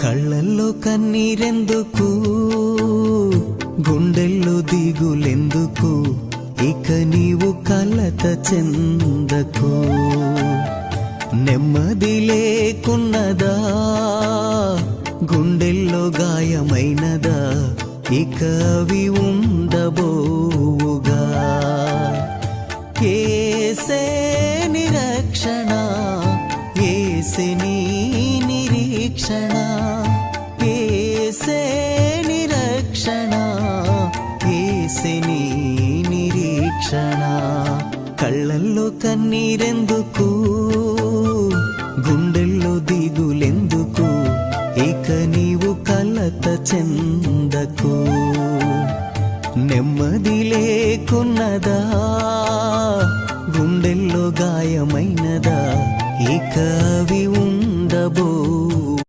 కళ్ళల్లో కన్నీరెందుకు, గుండెల్లో దిగులెందుకు, ఇక నీవు కలత చెందకు. నెమ్మది లేకున్నదా, గుండెల్లో గాయమైనదా, ఇక అవి ఉండబోవుగా. యేసే నిరక్షణ, యేసే నీ నిరీక్షణ, యేసే నిరక్షణ, యేసే నీ నిరీక్షణ. కళ్ళల్లో కన్నీరెందుకు, గుండెల్లో దిగులెందుకు, ఇక నీవు కలత చెందకు. నెమ్మది లేకున్నదా, గుండెల్లో గాయమైనదా, ఇక అవి ఉండబోవుగా.